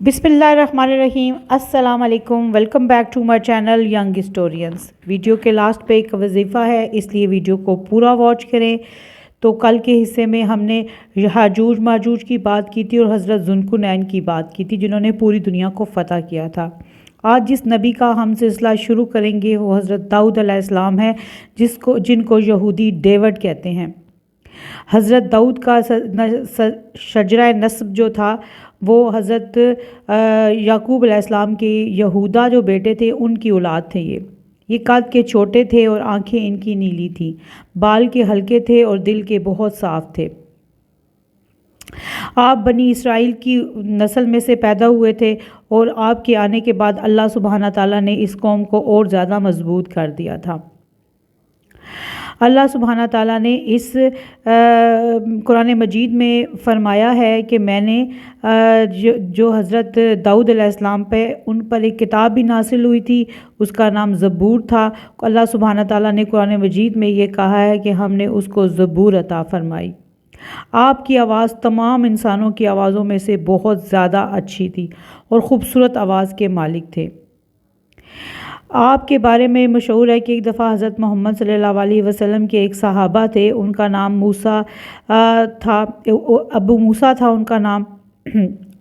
बिस्मिल्लाहिर्रहमानिर्रहीम। अस्सलाम वालेकुम। Welcome back to my channel young historians. Video के लास्ट पे एक वजीफ़ा है, इसलिए वीडियो को पूरा वॉच करें। तो कल के हिस्से में हमने हाजूज माजूज की बात की थी और हज़रत ज़ुल्कुरनैन की बात की थी, जिन्होंने पूरी दुनिया को फ़तह किया था। आज जिस नबी का हम सिलसिला शुरू करेंगे वो हज़रत दाऊद अलैहिस्सलाम है, जिनको यहूदी डेविड कहते हैं। हज़रत दाऊद का शजरा नस्ब जो था वो हज़रत याकूब अलैहिस्सलाम के यहूदा जो बेटे थे उनकी औलाद थे। ये कद के छोटे थे और आंखें इनकी नीली थी, बाल के हल्के थे और दिल के बहुत साफ़ थे। आप बनी इसराइल की नस्ल में से पैदा हुए थे और आपके आने के बाद अल्लाह सुब्हाना ताला ने इस कौम को और ज़्यादा मजबूत कर दिया था। अल्लाह सुब्हाना ताला ने इस कुरान मजीद में फ़रमाया है कि मैंने जो हज़रत दाऊद अलैहिस्सलाम पे उन पर एक किताब भी नासिल हुई थी, उसका नाम ज़बूर था। अल्लाह सुब्हाना ताला ने कुरान मजीद में ये कहा है कि हमने उसको ज़बूर अता फ़रमाई। आपकी आवाज़ तमाम इंसानों की आवाज़ों में से बहुत ज़्यादा अच्छी थी और ख़ूबसूरत आवाज़ के मालिक थे। आपके बारे में मशहूर है कि एक दफ़ा हज़रत मोहम्मद सल्लल्लाहु अलैहि वसल्लम के एक सहाबा थे, उनका नाम मूसा था, अबू मूसा था उनका नाम।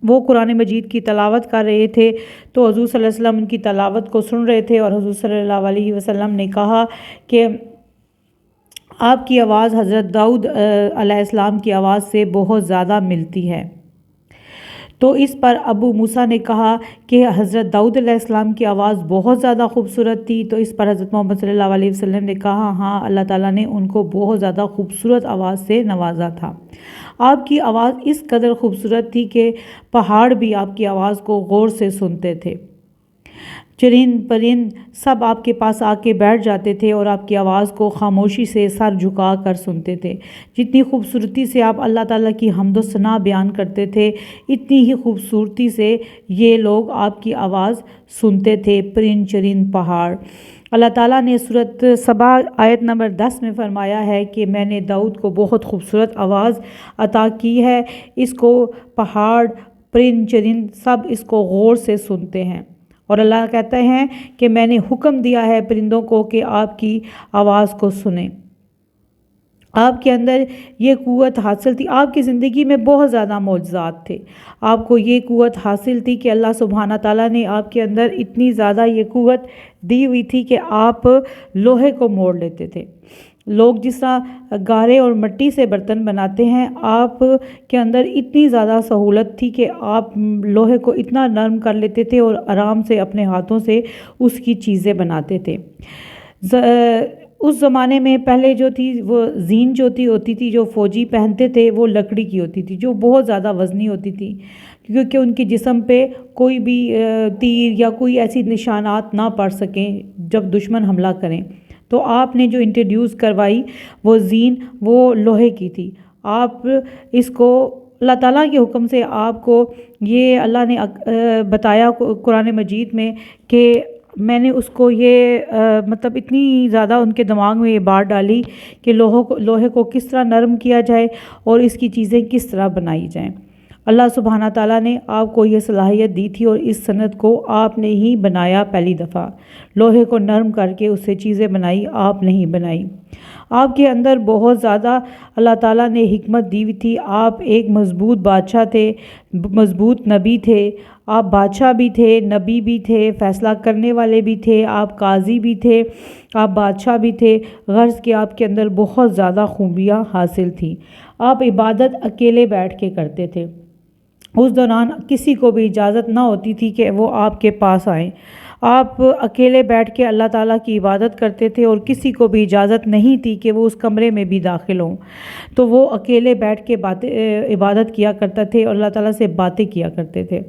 वो कुरान मजीद की तलावत कर रहे थे तो हुज़ूर सल्लल्लाहु अलैहि वसल्लम उनकी तलावत को सुन रहे थे और हुज़ूर सल्लल्लाहु अलैहि वसल्लम ने कहा कि आपकी आवाज़ हज़रत दाऊद अलैहिस्सलाम की आवाज़ से बहुत ज़्यादा मिलती है। तो इस पर अबू मूसा ने कहा कि हज़रत दाऊद अलैहिस्सलाम की आवाज़ बहुत ज़्यादा खूबसूरत थी। तो इस पर हज़रत मोहम्मद सल्लल्लाहु अलैहि वसल्लम ने कहा, हाँ, अल्लाह ताला ने उनको बहुत ज़्यादा खूबसूरत आवाज़ से नवाजा था। आपकी आवाज़ इस कदर खूबसूरत थी कि पहाड़ भी आपकी आवाज़ को गौर से सुनते थे। चरिंद परिंद सब आपके पास आके बैठ जाते थे और आपकी आवाज़ को खामोशी से सर झुका कर सुनते थे। जितनी खूबसूरती से आप अल्लाह ताला की हम्द व सना बयान करते थे, इतनी ही खूबसूरती से ये लोग आपकी आवाज़ सुनते थे, परिंद चरिंद पहाड़। अल्लाह ताला ने सूरत सबा आयत नंबर 10 में फ़रमाया है कि मैंने दाऊद को बहुत खूबसूरत आवाज़ अता की है, इसको पहाड़ परिंद चरिंद सब इसको गौर से सुनते हैं। और अल्लाह कहते हैं कि मैंने हुक्म दिया है परिंदों को कि आपकी आवाज़ को सुने। आपके अंदर ये क़ुव्वत हासिल थी, आपकी ज़िंदगी में बहुत ज़्यादा मौजज़ात थे। आपको ये क़ुव्वत हासिल थी कि अल्लाह सुब्हाना ताला ने आपके अंदर इतनी ज़्यादा ये क़ुव्वत दी हुई थी कि आप लोहे को मोड़ लेते थे। लोग जिस तरह गारे और मिट्टी से बर्तन बनाते हैं, आप के अंदर इतनी ज़्यादा सहूलत थी कि आप लोहे को इतना नरम कर लेते थे और आराम से अपने हाथों से उसकी चीज़ें बनाते थे। उस ज़माने में पहले जो थी वो जीन जो होती थी जो फ़ौजी पहनते थे, वो लकड़ी की होती थी, जो बहुत ज़्यादा वज़नी होती थी, क्योंकि उनके जिस्म पे कोई भी तीर या कोई ऐसी निशानात ना पड़ सकें जब दुश्मन हमला करें। तो आपने जो इंट्रोड्यूस करवाई वो जीन वो लोहे की थी। आप इसको अल्लाह ताला के हुक्म से आपको ये अल्लाह ने बताया कुरान मजीद में कि मैंने उसको ये मतलब इतनी ज़्यादा उनके दिमाग में ये बात डाली कि लोहे को किस तरह नरम किया जाए और इसकी चीज़ें किस तरह बनाई जाएं। अल्लाह सुब्हाना ताला ने आपको ये सलाहियत दी थी और इस सनत को आपने ही बनाया। पहली दफ़ा लोहे को नरम करके उससे चीज़ें बनाई, आप नहीं बनाई। आपके अंदर बहुत ज़्यादा अल्लाह ताला ने हिकमत दी हुई थी। आप एक मज़बूत बादशाह थे, मज़बूत नबी थे। आप बादशाह भी थे, नबी भी थे, फ़ैसला करने वाले भी थे, आप काजी भी थे, आप बादशाह भी थे। गर्ज़ के आपके अंदर बहुत ज़्यादा खूबियाँ हासिल थी। आप इबादत अकेले बैठ के करते थे। उस दौरान किसी को भी इजाज़त ना होती थी कि वो आपके पास आए। आप अकेले बैठ के अल्लाह ताला की इबादत करते थे और किसी को भी इजाज़त नहीं थी कि वो उस कमरे में भी दाखिल हों। तो वो अकेले बैठ के इबादत किया करते थे और अल्लाह ताला से बातें किया करते थे।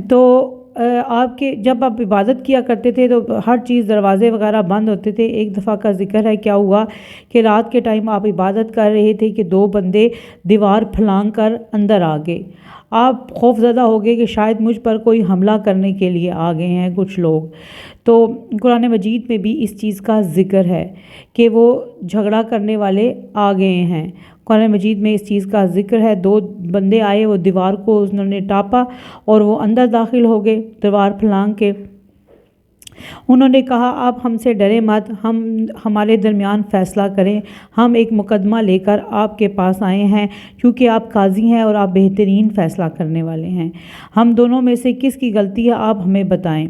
तो आपके जब आप इबादत किया करते थे तो हर चीज़ दरवाज़े वगैरह बंद होते थे। एक दफ़ा का ज़िक्र है, क्या हुआ कि रात के टाइम आप इबादत कर रहे थे कि दो बंदे दीवार फलांग कर अंदर आ गए। आप खौफज़दा हो गए कि शायद मुझ पर कोई हमला करने के लिए आ गए हैं कुछ लोग। तो कुरान मजीद में भी इस चीज़ का ज़िक्र है कि वो झगड़ा करने वाले आ गए हैं। قرآن مجید میں اس چیز کا ذکر ہے۔ 2 بندے آئے، وہ دیوار کو انہوں نے ٹاپا اور وہ اندر داخل ہو گئے دیوار پھلانگ کے۔ انہوں نے کہا آپ ہم سے ڈرے مت، ہمارے درمیان فیصلہ کریں، ہم ایک مقدمہ لے کر آپ کے پاس آئے ہیں کیونکہ آپ قاضی ہیں اور آپ بہترین فیصلہ کرنے والے ہیں، ہم دونوں میں سے کس کی غلطی ہے آپ ہمیں بتائیں۔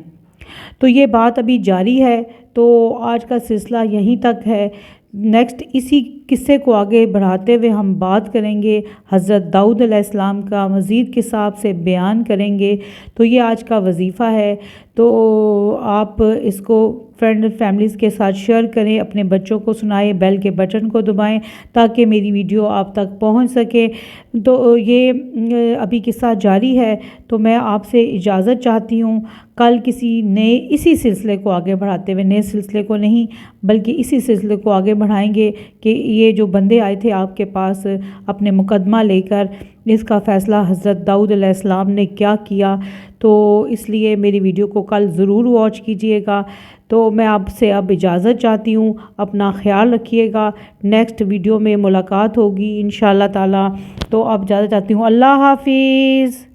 تو یہ بات ابھی جاری ہے، تو آج کا سلسلہ یہیں تک ہے۔ نیکسٹ اسی قصے کو آگے بڑھاتے ہوئے ہم بات کریں گے حضرت داؤد علیہ السلام کا، مزید قصہ آپ سے بیان کریں گے۔ تو یہ آج کا وظیفہ ہے، تو آپ اس کو فرینڈ فیملیز کے ساتھ شیئر کریں، اپنے بچوں کو سنائیں، بیل کے بٹن کو دبائیں تاکہ میری ویڈیو آپ تک پہنچ سکے۔ تو یہ ابھی قصہ جاری ہے، تو میں آپ سے اجازت چاہتی ہوں۔ کل کسی نئے اسی سلسلے کو آگے بڑھاتے ہوئے، نئے سلسلے کو نہیں بلکہ اسی سلسلے کو آگے بڑھائیں گے کہ یہ جو بندے آئے تھے آپ کے پاس اپنے مقدمہ لے کر، اس کا فیصلہ حضرت داؤد علیہ السلام نے کیا کیا۔ تو اس لیے میری ویڈیو کو کل ضرور واچ کیجئے گا۔ تو میں آپ سے اب اجازت چاہتی ہوں، اپنا خیال رکھیے گا، نیکسٹ ویڈیو میں ملاقات ہوگی انشاءاللہ تعالی۔ تو اب اجازت چاہتی ہوں، اللہ حافظ۔